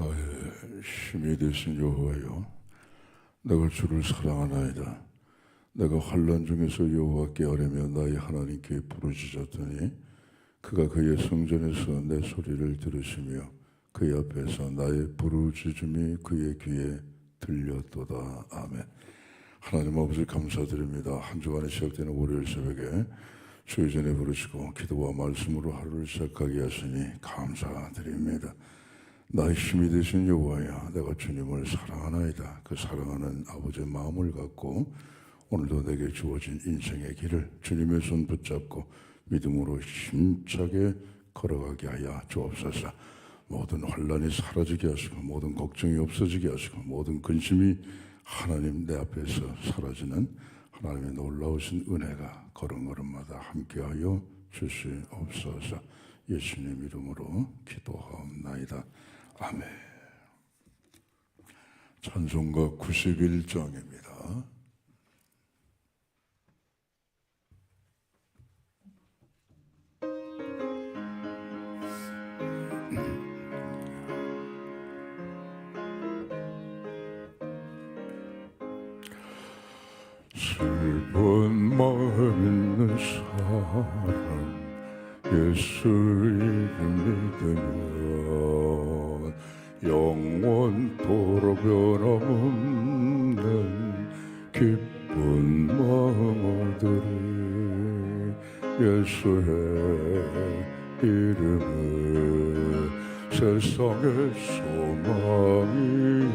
나의 힘이 되신 여호와여, 내가 주를 사랑하나이다. 내가 환난 중에서 여호와께 아뢰며 나의 하나님께 부르짖었더니 그가 그의 성전에서 내 소리를 들으시며 그의 앞에서 나의 부르짖음이 그의 귀에 들렸도다. 아멘. 하나님 아버지 감사드립니다. 한 주간에 시작되는 월요일 새벽에 주의 전에 부르시고 기도와 말씀으로 하루를 시작하게 하시니 감사드립니다. 나의 힘이 되신 여호와야, 내가 주님을 사랑하나이다. 그 사랑하는 아버지의 마음을 갖고 오늘도 내게 주어진 인생의 길을 주님의 손 붙잡고 믿음으로 힘차게 걸어가게 하여 주옵소서. 모든 환난이 사라지게 하시고 모든 걱정이 없어지게 하시고 모든 근심이 하나님 내 앞에서 사라지는 하나님의 놀라우신 은혜가 걸음걸음마다 함께하여 주시옵소서. 예수님 이름으로 기도하옵나이다. 아멘. 찬송가 91장입니다. 슬픈 마음 있는 사람 예수 이름 믿으면 영원토록 변함없는 기쁜 마음 얻으리. 예수의 이름은 세상의 소망이요,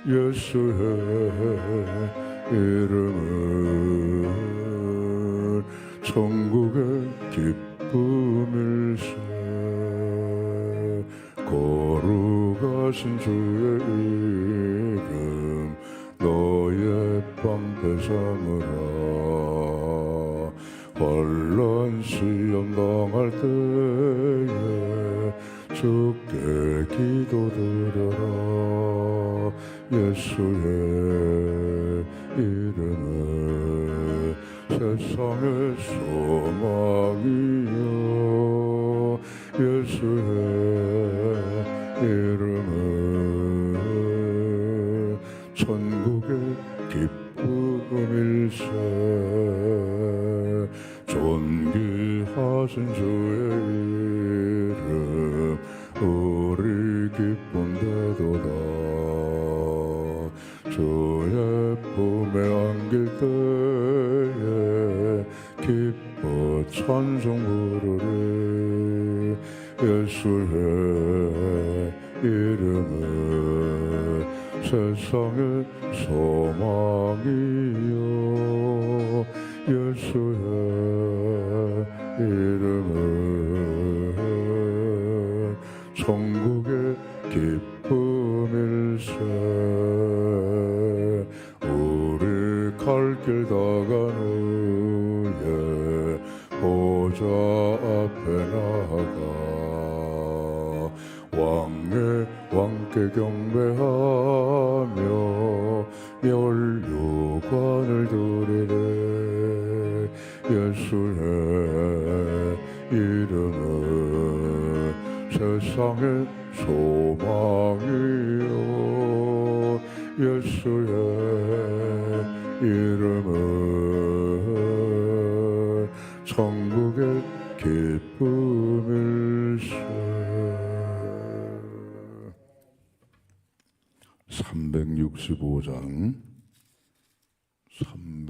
예수의 이름은 천국의 기쁨일세. 거룩하신 주의 이름 너의 방패 삼으라. 환난 시험 당할 때에 주께 기도드려라. 예수의 이름은 세상의 소망이요, 예수의 이름은 천국의 기쁨일세. 존귀하신 주의 이름 우리 기쁜데도다. 주의 품에 안길 때에 기뻐 찬송 부르리. 예수의 이름은 세상의 소망이요, 예수의 이름은 천국의 기쁨일세. 우리 갈 길 다간 후에 보좌 앞에 나가 왕께 경배하며 면류관을 드리네. 예수의 이름은 세상의 소망이요, 예수의 이름은 천국의 기쁨일세.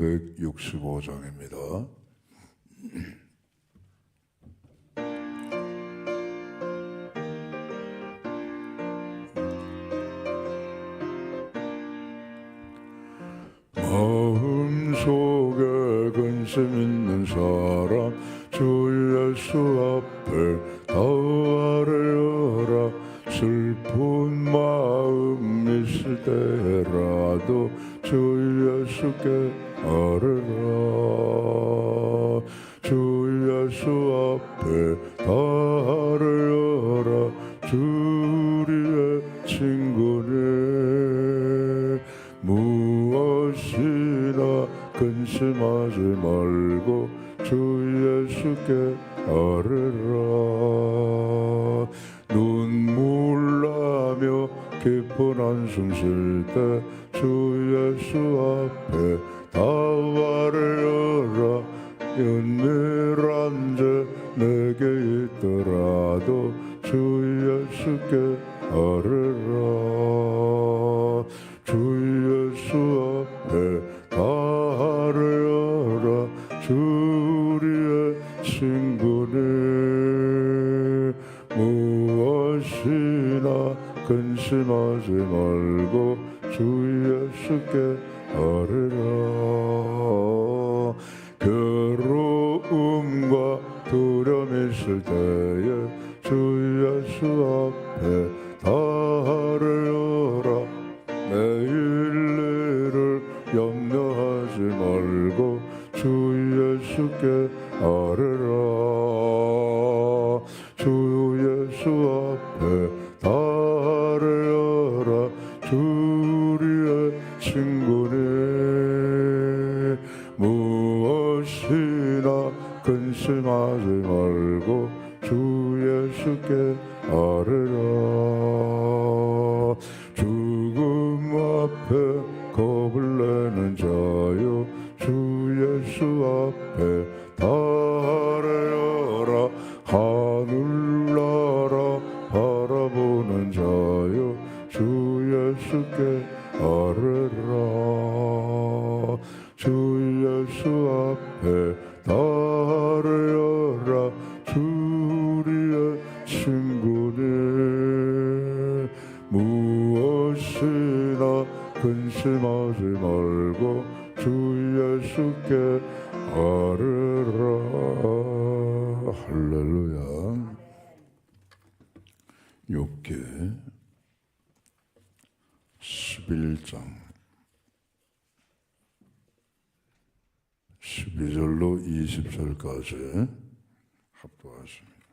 365장입니다. 마음속에 근심 있는 사람 주 예수 앞에 다 아뢰어라. 슬픈 마음 있을 때라도 주 예수께 아뢰라. 주 예수 앞에 다 아뢰어라. 주 우리의 친구네. 무엇이나 근심하지 말고 주 예수께 아뢰라. 눈물 깊은 한숨 쉴 때 주 예수 앞에 다발을 열어 은밀한 죄 내게 있더라도 주 예수께 아뢰라. 주 예수 앞에 다를 열어 주 우리의 친구니 무엇이나 근심하지 말고 주 예수께 아뢰라. 괴로움과 두려움이 있을 때에 주 예수 앞에 다하려라. 내일 일을 염려하지 말고 주 예수께 아뢰라. 주 예수 앞에 다하려라. 주 우리의 친구니 무엇이나 근심하지 말고 주 예수께 아뢰라. 죽음 앞에 겁을 내는 자여 주 예수 앞에 다하려라. 하늘 나라 바라보는 자여 주 예수께 아뢰라. 주 예수 앞에 다하려라. 주 우리의 친구니 무엇이나 근심하지 말고 주 예수께 아뢰라. 할렐루야. 욥기 11장 12절로 20절까지 합독하십니다.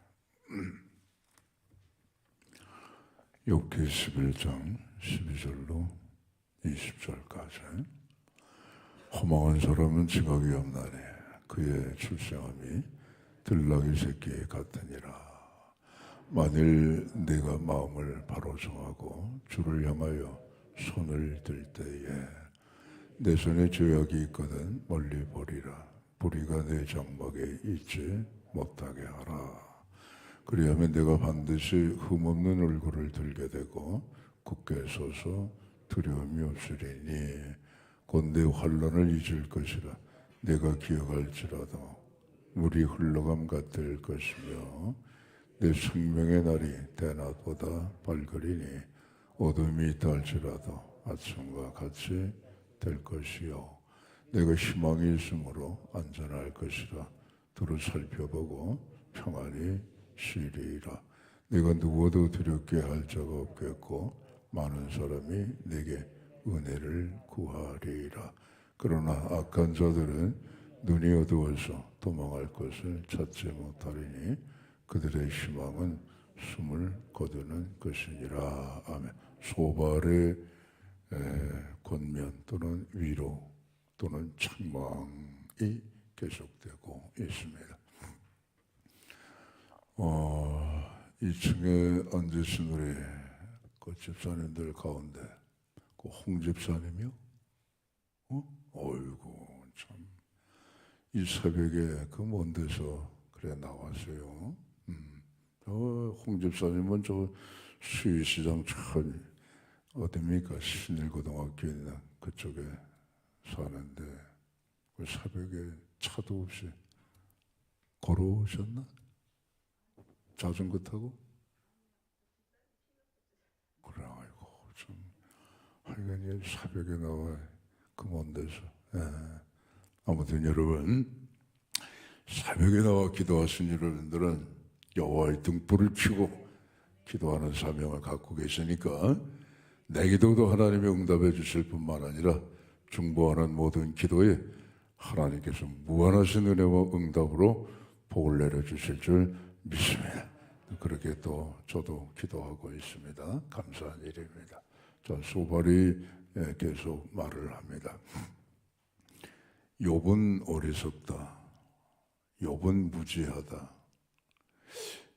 욥기 11장 12절로 20절까지. 허망한 사람은 지각이 없나니 그의 출생함이 들나귀 새끼 같으니라. 만일 네가 마음을 바로 정하고 주를 향하여 손을 들 때에 내 손에 죄악이 있거든 멀리 버리라. 불의가 내 장막에 있지 못하게 하라. 그리하면 내가 반드시 흠없는 얼굴을 들게 되고 굳게 서서 두려움이 없으리니 곧 내 환난을 잊을 것이라. 내가 기억할지라도 물이 흘러감 같을 것이며 내 생명의 날이 대낮보다 밝으리니 어둠이 있다 할지라도 아침과 같이 될 것이요 내가 희망이 있으므로 안전할 것이라. 두루 살펴보고 평안히 쉬리라. 내가 누구도 두렵게 할 자가 없겠고 많은 사람이 내게 은혜를 구하리라. 그러나 악한 자들은 눈이 어두워서 도망할 것을 찾지 못하리니 그들의 희망은 숨을 거두는 것이니라. 아멘. 소발의 권면 또는 위로 또는 책망이 계속되고 있습니다. 2층에 앉으신 우리 그 집사님들 가운데 그 홍 집사님이요? 어이구 참 이 새벽에 그 먼 데서 그래 나왔어요. 홍 집사님은 저 수의시장 천 어딥니까? 신일고등학교 있는 그쪽에 사는데 그 새벽에 차도 없이 걸어오셨나? 자전거 타고? 그래, 아이고 참 하여간 새벽에 나와 그 먼 데서. 아무튼 여러분 새벽에 나와 기도하신 여러분들은 여호와의 등불을 켜고 기도하는 사명을 갖고 계시니까 내 기도도 하나님이 응답해 주실 뿐만 아니라 중보하는 모든 기도에 하나님께서 무한하신 은혜와 응답으로 복을 내려주실 줄 믿습니다. 그렇게 또 저도 기도하고 있습니다. 감사한 일입니다. 자, 소발이 계속 말을 합니다. 욥은 어리석다. 욥은 무지하다.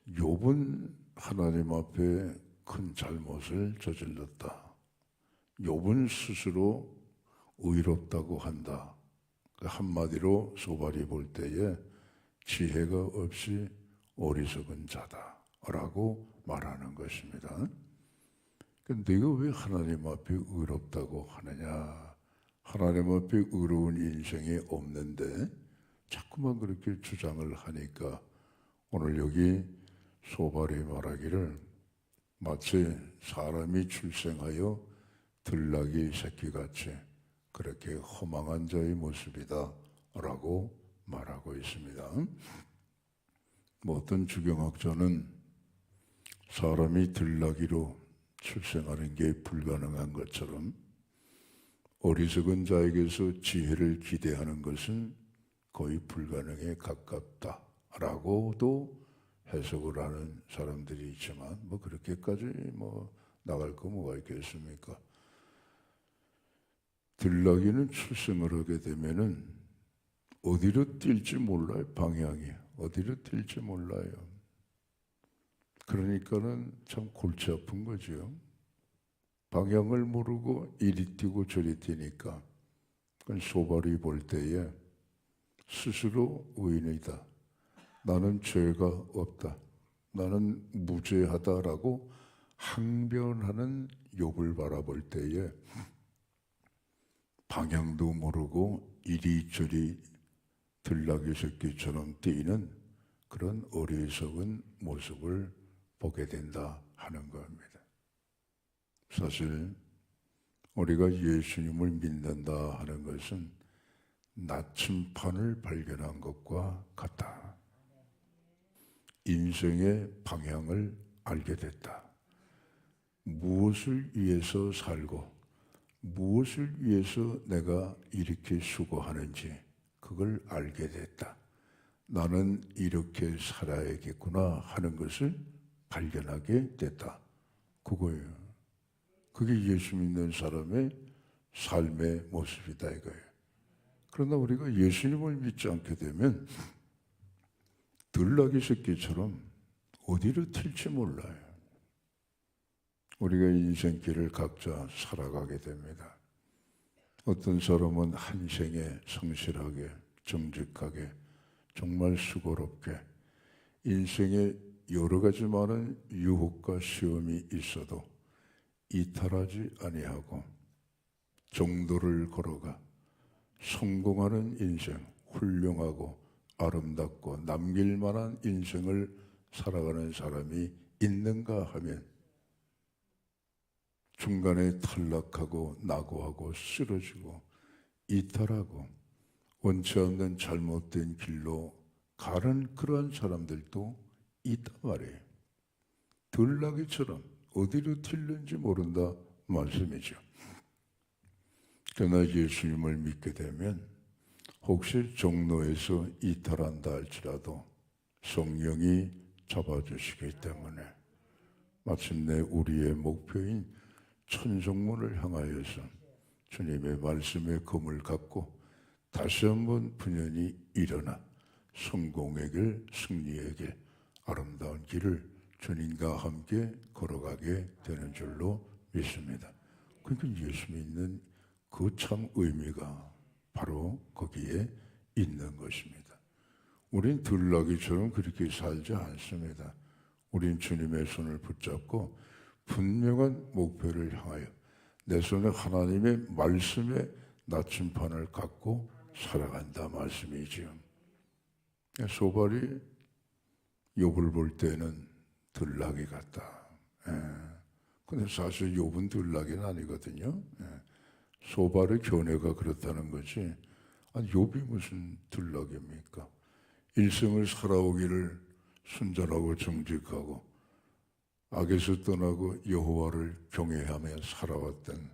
욥은 하나님 앞에 큰 잘못을 저질렀다. 욥은 스스로 의롭다고 한다. 한마디로 소발이 볼 때에 지혜가 없이 어리석은 자다라고 말하는 것입니다. 네가 왜 하나님 앞에 의롭다고 하느냐? 하나님 앞에 의로운 인생이 없는데 자꾸만 그렇게 주장을 하니까 오늘 여기 소발이 말하기를 마치 사람이 출생하여 들나귀 새끼같이 그렇게 허망한 자의 모습이다 라고 말하고 있습니다. 어떤 주경학자는 사람이 들나귀로 출생하는 게 불가능한 것처럼 어리석은 자에게서 지혜를 기대하는 것은 거의 불가능에 가깝다라고도 해석을 하는 사람들이 있지만 그렇게까지 나갈 거 뭐가 있겠습니까? 들나귀는 출생을 하게 되면은 어디로 뛸지 몰라요. 방향이 어디로 뛸지 몰라요. 그러니까는 참 골치 아픈 거죠. 방향을 모르고 이리 뛰고 저리 뛰니까 소발이 볼 때에 스스로 의인이다. 나는 죄가 없다. 나는 무죄하다라고 항변하는 욥을 바라볼 때에 방향도 모르고 이리저리 들나귀 새끼처럼 뛰는 그런 어리석은 모습을 보게 된다 하는 겁니다. 사실 우리가 예수님을 믿는다 하는 것은 나침판을 발견한 것과 같다. 인생의 방향을 알게 됐다. 무엇을 위해서 살고 무엇을 위해서 내가 이렇게 수고하는지 그걸 알게 됐다. 나는 이렇게 살아야겠구나 하는 것을 발견하게 됐다. 그거예요. 그게 예수 믿는 사람의 삶의 모습이다 이거예요. 그러나 우리가 예수님을 믿지 않게 되면 들나귀 새끼처럼 어디로 튈지 몰라요. 우리가 인생길을 각자 살아가게 됩니다. 어떤 사람은 한 생에 성실하게, 정직하게, 정말 수고롭게 인생에 여러 가지 많은 유혹과 시험이 있어도 이탈하지 아니하고 정도를 걸어가 성공하는 인생, 훌륭하고 아름답고 남길 만한 인생을 살아가는 사람이 있는가 하면 중간에 탈락하고 낙오하고 쓰러지고 이탈하고 원치 않는 잘못된 길로 가는 그러한 사람들도 있단 말이에요. 들나귀처럼 어디로 튈는지 모른다 말씀이죠. 그러나 예수님을 믿게 되면 혹시 종로에서 이탈한다 할지라도 성령이 잡아주시기 때문에 마침내 우리의 목표인 천성문을 향하여서 주님의 말씀의 검을 갖고 다시 한번 분연히 일어나 성공의 길, 승리의 길, 아름다운 길을 주님과 함께 걸어가게 되는 줄로 믿습니다. 그러니까 예수 믿는 그 참 의미가 바로 거기에 있는 것입니다. 우린 들나귀처럼 그렇게 살지 않습니다. 우린 주님의 손을 붙잡고 분명한 목표를 향하여 내 손에 하나님의 말씀의 나침판을 갖고 살아간다 말씀이지요. 소발이 욥을 볼 때는 들나귀 같다. 근데 사실 욥은 들나귀는 아니거든요. 소발의 견해가 그렇다는 거지. 아니, 욥이 무슨 들나귀입니까? 일생을 살아오기를 순전하고 정직하고 악에서 떠나고 여호와를 경외하며 살아왔던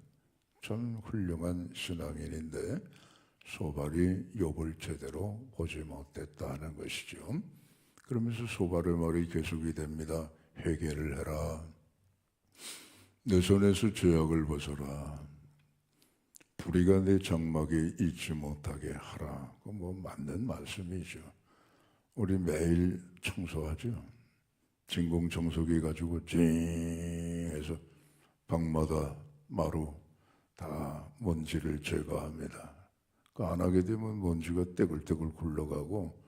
참 훌륭한 신앙인인데 소발이 욥을 제대로 보지 못했다는 것이죠. 그러면서 소발의 말이 계속이 됩니다. 회개를 해라. 내 손에서 죄악을 벗어라. 불의가 내 장막에 있지 못하게 하라. 뭐 맞는 말씀이죠. 우리 매일 청소하죠. 진공청소기 가지고 찡 통해서 방마다 마루 다 먼지를 제거합니다. 그 안 하게 되면 먼지가 떼굴떼굴 굴러가고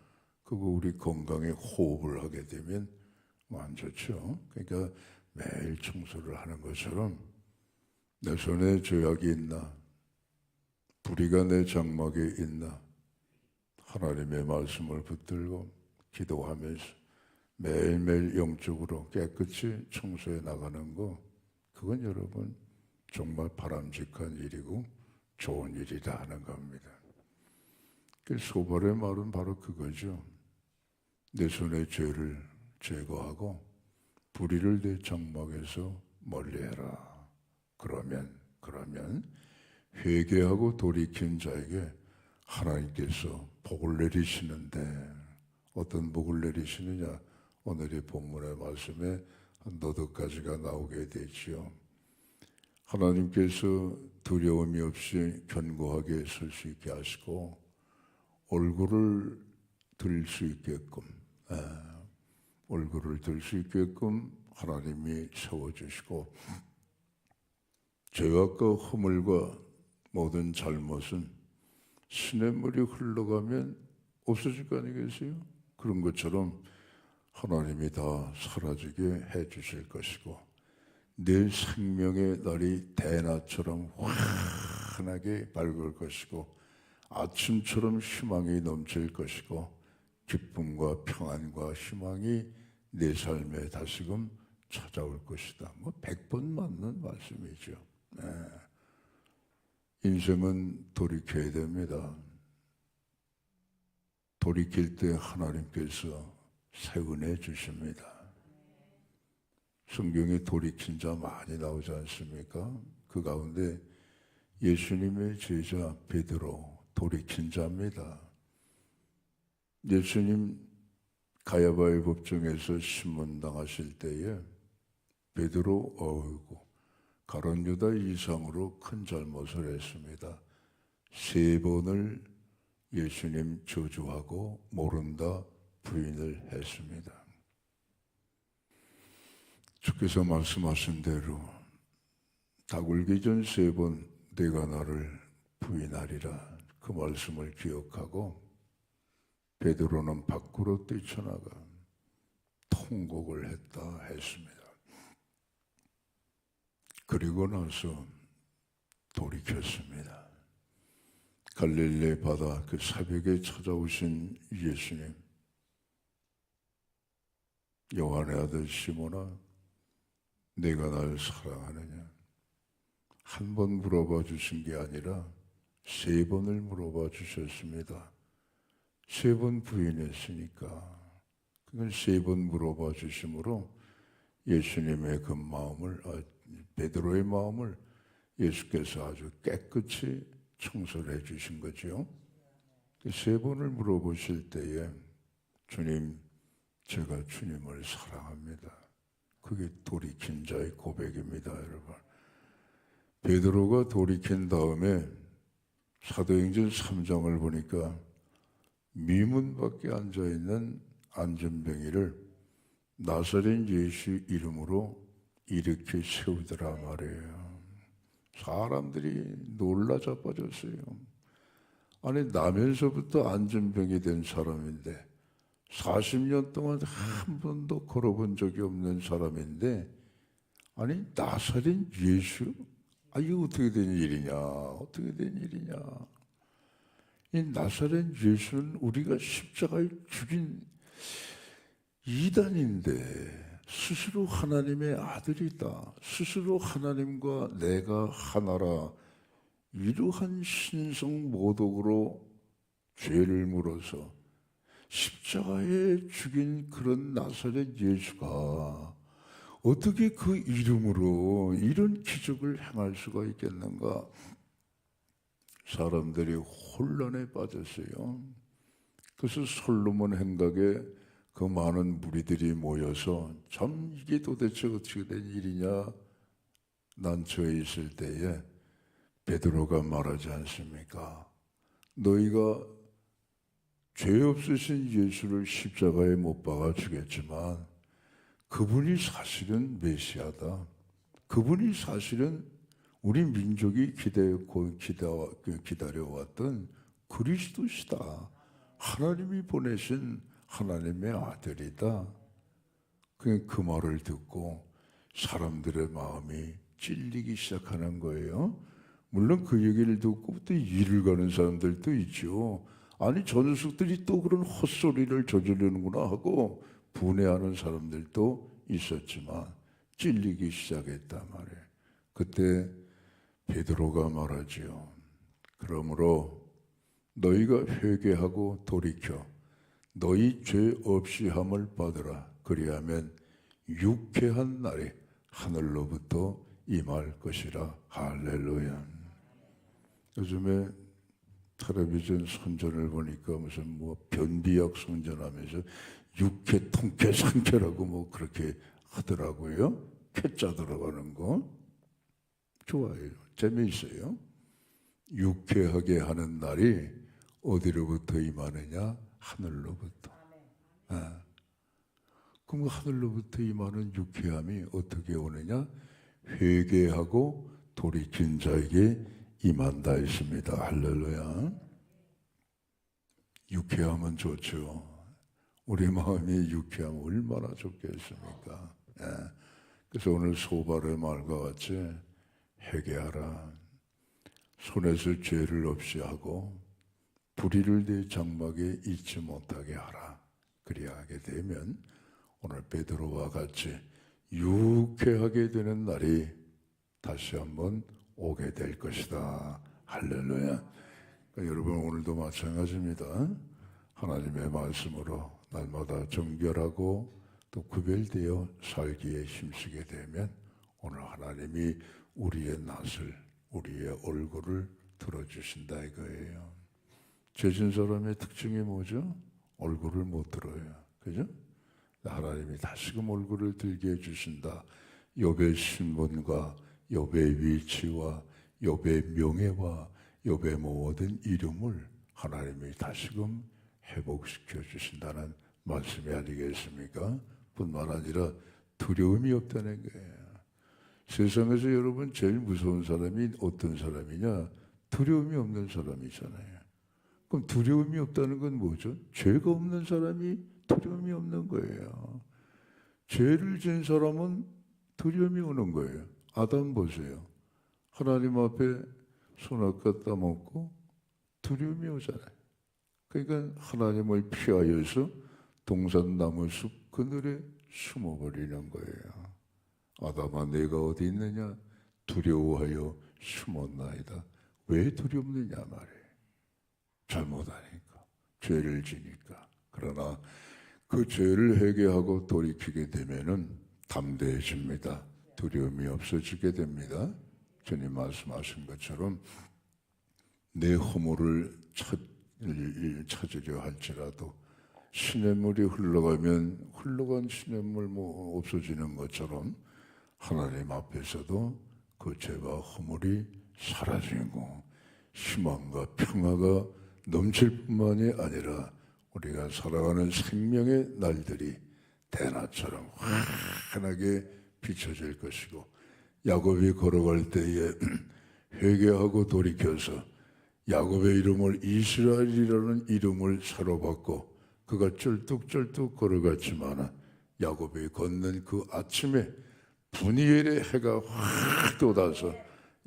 그거 우리 건강에 호흡을 하게 되면 안 좋죠. 그러니까 매일 청소를 하는 것처럼 내 손에 죄악이 있나, 불의가 내 장막에 있나, 하나님의 말씀을 붙들고 기도하면서 매일매일 영적으로 깨끗이 청소해 나가는 거, 그건 여러분 정말 바람직한 일이고 좋은 일이다 하는 겁니다. 그 소발의 말은 바로 그거죠. 내 손의 죄를 제거하고 불의를 내 장막에서 멀리해라. 그러면 회개하고 돌이킨 자에게 하나님께서 복을 내리시는데, 어떤 복을 내리시느냐? 오늘의 본문의 말씀에 너댓 가지가 나오게 되지요. 하나님께서 두려움이 없이 견고하게 설 수 있게 하시고 얼굴을 들 수 있게끔, 얼굴을 들 수 있게끔 하나님이 세워주시고, 죄악과 허물과 모든 잘못은 시냇물이 흘러가면 없어질 거 아니겠어요? 그런 것처럼 하나님이 다 사라지게 해주실 것이고, 내 생명의 날이 대낮처럼 환하게 밝을 것이고, 아침처럼 희망이 넘칠 것이고, 기쁨과 평안과 희망이 내 삶에 다시금 찾아올 것이다. 100번 맞는 말씀이죠. 인생은 돌이켜야 됩니다. 돌이킬 때 하나님께서 새 은혜 주십니다. 성경에 돌이킨 자 많이 나오지 않습니까? 그 가운데 예수님의 제자 베드로 돌이킨 자입니다. 예수님 가야바의 법정에서 신문당하실 때에 베드로 어이구 가룟 유다 이상으로 큰 잘못을 했습니다. 3번을 예수님 저주하고 모른다 부인을 했습니다. 주께서 말씀하신 대로 닭 울기 전 3번 내가 나를 부인하리라, 그 말씀을 기억하고 베드로는 밖으로 뛰쳐나가 통곡을 했습니다. 그리고 나서 돌이켰습니다. 갈릴리 바다 그 새벽에 찾아오신 예수님, 요한의 아들 시몬아, 내가 날 사랑하느냐? 한 번 물어봐 주신 게 아니라 3번을 물어봐 주셨습니다. 3번 부인했으니까 그건 3번 물어봐 주심으로 예수님의 그 마음을, 베드로의 마음을 예수께서 아주 깨끗이 청소를 해 주신 거죠. 3번을 물어보실 때에 주님, 제가 주님을 사랑합니다. 그게 돌이킨 자의 고백입니다, 여러분. 베드로가 돌이킨 다음에 사도행전 3장을 보니까 미문 밖에 앉아있는 안전뱅이를 나사렛 예수 이름으로 일으켜 세우더라 말이에요. 사람들이 놀라 자빠졌어요. 아니, 나면서부터 안전병이 된 사람인데 40년 동안 한 번도 걸어본 적이 없는 사람인데, 아니 나사렛 예수? 이게 어떻게 된 일이냐? 어떻게 된 일이냐? 이 나사렛 예수는 우리가 십자가에 죽인 이단인데 스스로 하나님의 아들이다, 스스로 하나님과 내가 하나라, 이러한 신성 모독으로 죄를 물어서 십자가에 죽인 그런 나사렛 예수가 어떻게 그 이름으로 이런 기적을 행할 수가 있겠는가? 사람들이 혼란에 빠졌어요. 그래서 솔로몬 행각에 그 많은 무리들이 모여서 참 이게 도대체 어떻게 된 일이냐 난처해 있을 때에 베드로가 말하지 않습니까? 너희가 죄 없으신 예수를 십자가에 못 박아 주겠지만 그분이 사실은 메시아다. 그분이 사실은 우리 민족이 기다려왔던 그리스도시다. 하나님이 보내신 하나님의 아들이다. 그 말을 듣고 사람들의 마음이 찔리기 시작하는 거예요. 물론 그 얘기를 듣고 또 일을 가는 사람들도 있죠. 아니 저 녀석들이 또 그런 헛소리를 저지르는구나 하고 분해하는 사람들도 있었지만 찔리기 시작했단 말이에요. 그때 베드로가 말하지요. 그러므로 너희가 회개하고 돌이켜 너희 죄 없이 함을 받으라. 그리하면 유쾌한 날이 하늘로부터 임할 것이라. 할렐루야. 요즘에 텔레비전 선전을 보니까 무슨 변비약 선전하면서 육회, 통쾌, 상쾌라고 그렇게 하더라고요. 쾌자 들어가는 거 좋아요. 재미있어요. 유쾌하게 하는 날이 어디로부터 임하느냐? 하늘로부터. 그럼 하늘로부터 임하는 유쾌함이 어떻게 오느냐? 회개하고 돌이킨 자에게 임한다 했습니다. 할렐루야. 유쾌함은 좋죠. 우리 마음이 유쾌하면 얼마나 좋겠습니까? 그래서 오늘 소발의 말과 같이 회개하라. 손에서 죄를 없이 하고 불의를 내 장막에 잊지 못하게 하라. 그리하게 되면 오늘 베드로와 같이 유쾌하게 되는 날이 다시 한번 오게 될 것이다. 할렐루야. 그러니까 여러분 오늘도 마찬가지입니다. 하나님의 말씀으로 날마다 정결하고 또 구별되어 살기에 힘쓰게 되면 오늘 하나님이 우리의 낯을, 우리의 얼굴을 들어주신다 이거예요. 죄진 사람의 특징이 뭐죠? 얼굴을 못 들어요. 그죠? 하나님이 다시금 얼굴을 들게 해주신다. 욥의 신분과 욥의 위치와 욥의 명예와 욥의 모든 이름을 하나님이 다시금 회복시켜 주신다는 말씀이 아니겠습니까? 뿐만 아니라 두려움이 없다는 거예요. 세상에서 여러분 제일 무서운 사람이 어떤 사람이냐? 두려움이 없는 사람이잖아요. 그럼 두려움이 없다는 건 뭐죠? 죄가 없는 사람이 두려움이 없는 거예요. 죄를 지은 사람은 두려움이 오는 거예요. 아담 보세요. 하나님 앞에 손아까 따먹고 두려움이 오잖아요. 그러니까 하나님을 피하여서 동산나무 숲 그늘에 숨어버리는 거예요. 아담아 내가 어디 있느냐? 두려워하여 숨었나이다. 왜 두렵느냐 말이에요. 잘못하니까, 죄를 지니까. 그러나 그 죄를 회개하고 돌이키게 되면은 담대해집니다. 두려움이 없어지게 됩니다. 주님 말씀하신 것처럼 내 허물을 찾으려 할지라도 시냇물이 흘러가면 흘러간 시냇물 없어지는 것처럼 하나님 앞에서도 그 죄와 허물이 사라지고 희망과 평화가 넘칠 뿐만이 아니라 우리가 살아가는 생명의 날들이 대낮처럼 환하게 비춰질 것이고 야곱이 걸어갈 때에 회개하고 돌이켜서 야곱의 이름을 이스라엘이라는 이름을 새로 받고 그가 쩔뚝쩔뚝 걸어갔지만 야곱이 걷는 그 아침에 분이엘의 해가 확 돋아서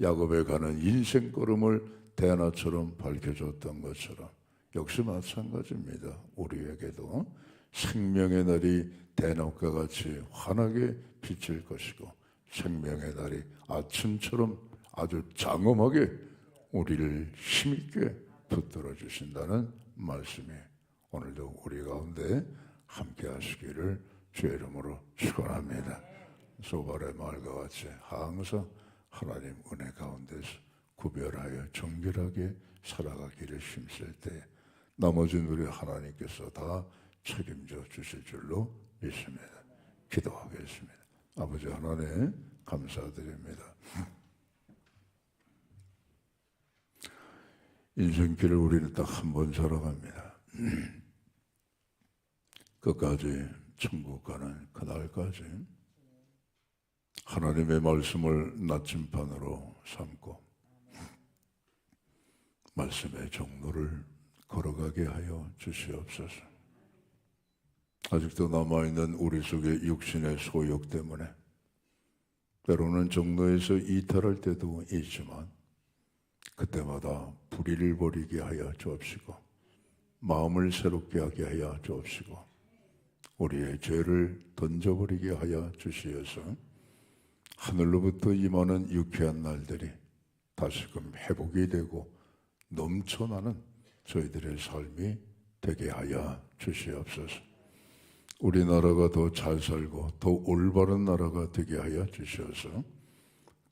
야곱에 가는 인생 걸음을 대낮처럼 밝혀줬던 것처럼 역시 마찬가지입니다. 우리에게도 생명의 날이 대낮과 같이 환하게 비칠 것이고 생명의 날이 아침처럼 아주 장엄하게 우리를 힘있게 붙들어 주신다는 말씀이 오늘도 우리 가운데 함께 하시기를 주의 이름으로 축원합니다. 소발의 말과 같이 항상 하나님 은혜 가운데서 구별하여 정결하게 살아가기를 힘쓸 때 나머지는 우리 하나님께서 다 책임져 주실 줄로 믿습니다. 기도하겠습니다. 아버지 하나님 감사드립니다. 인생길을 우리는 딱 한 번 살아갑니다. 끝까지 천국 가는 그날까지 하나님의 말씀을 나침판으로 삼고 말씀의 정로를 걸어가게 하여 주시옵소서. 아직도 남아있는 우리 속의 육신의 소욕 때문에 때로는 정로에서 이탈할 때도 있지만 그때마다 불의를 버리게 하여 주옵시고 마음을 새롭게 하게 하여 주옵시고 우리의 죄를 던져버리게 하여 주시어서 하늘로부터 임하는 유쾌한 날들이 다시금 회복이 되고 넘쳐나는 저희들의 삶이 되게 하여 주시옵소서. 우리나라가 더 잘 살고 더 올바른 나라가 되게 하여 주셔서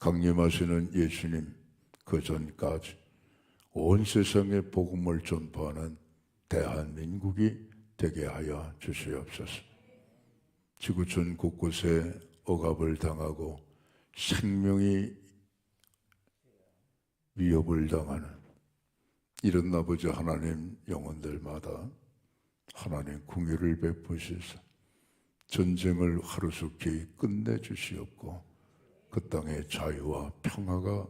강림하시는 예수님 그 전까지 온 세상에 복음을 전파하는 대한민국이 되게 하여 주시옵소서. 지구촌 곳곳에 억압을 당하고 생명이 위협을 당하는 이런 아버지 하나님 영혼들마다 하나님 궁유를 베푸셔서 전쟁을 하루속히 끝내주시옵고 그 땅의 자유와 평화가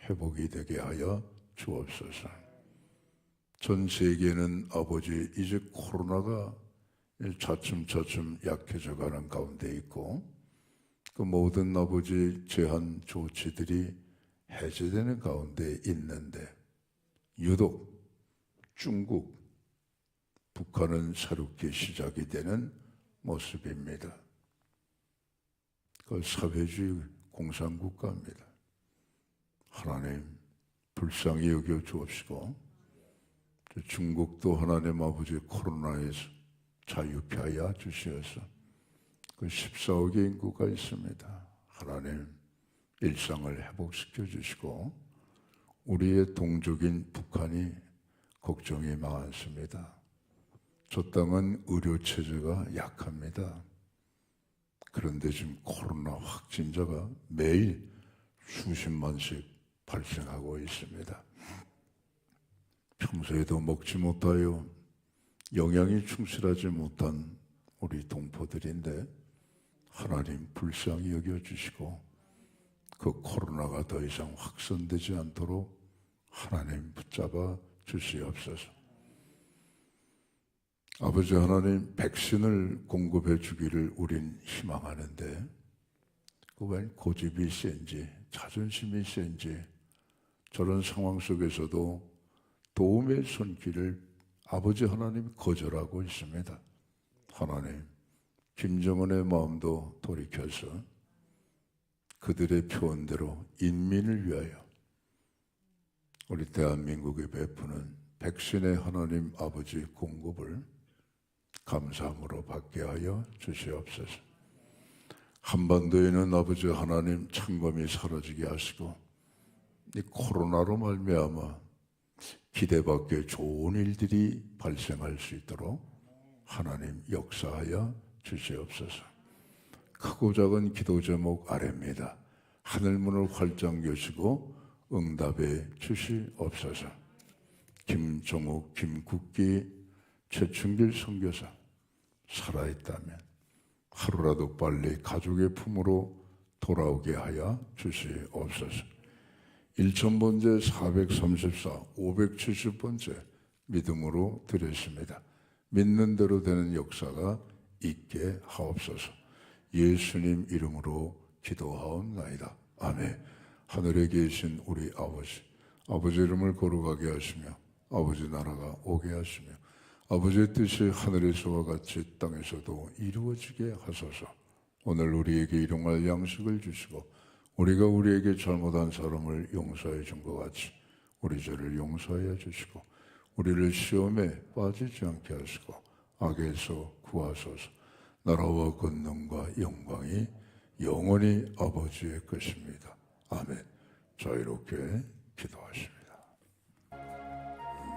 회복이 되게 하여 주옵소서. 전 세계는 아버지 이제 코로나가 차츰차츰 약해져 가는 가운데 있고 그 모든 아버지 제한 조치들이 해제되는 가운데 있는데 유독 중국, 북한은 새롭게 시작이 되는 모습입니다. 그 사회주의 공산국가입니다. 하나님 불쌍히 여겨 주옵시고 중국도 하나님 아버지 코로나에서 자유케 하여 주시어서 그 14억의 인구가 있습니다. 하나님 일상을 회복시켜 주시고 우리의 동족인 북한이 걱정이 많습니다. 저 땅은 의료체제가 약합니다. 그런데 지금 코로나 확진자가 매일 수십만씩 발생하고 있습니다. 평소에도 먹지 못하여 영양이 충실하지 못한 우리 동포들인데 하나님 불쌍히 여겨주시고 그 코로나가 더 이상 확산되지 않도록 하나님 붙잡아 주시옵소서. 아버지 하나님 백신을 공급해 주기를 우린 희망하는데 그 웬 고집이 센지 자존심이 센지 저런 상황 속에서도 도움의 손길을 아버지 하나님이 거절하고 있습니다. 하나님 김정은의 마음도 돌이켜서 그들의 표현대로 인민을 위하여 우리 대한민국에 베푸는 백신의 하나님 아버지 공급을 감사함으로 받게 하여 주시옵소서. 한반도에는 아버지 하나님 창검이 사라지게 하시고 이 코로나로 말미암아 기대밖에 좋은 일들이 발생할 수 있도록 하나님 역사하여 주시옵소서. 크고 작은 기도 제목 아래입니다. 하늘문을 활짝 여시고 응답해 주시옵소서. 김종욱, 김국기, 최충길 선교사 살아있다면 하루라도 빨리 가족의 품으로 돌아오게 하여 주시옵소서. 1000번째, 434, 570번째 믿음으로 드렸습니다. 믿는 대로 되는 역사가 있게 하옵소서. 예수님 이름으로 기도하옵나이다. 아멘. 하늘에 계신 우리 아버지, 아버지 이름을 거룩하게 하시며 아버지 나라가 오게 하시며 아버지의 뜻이 하늘에서와 같이 땅에서도 이루어지게 하소서. 오늘 우리에게 일용할 양식을 주시고 우리가 우리에게 잘못한 사람을 용서해 준 것 같이 우리 죄를 용서하여 주시고 우리를 시험에 빠지지 않게 하시고 악에서 구하소서. 나라와 권능과 영광이 영원히 아버지의 것입니다. 아멘. 자유롭게 기도하십니다.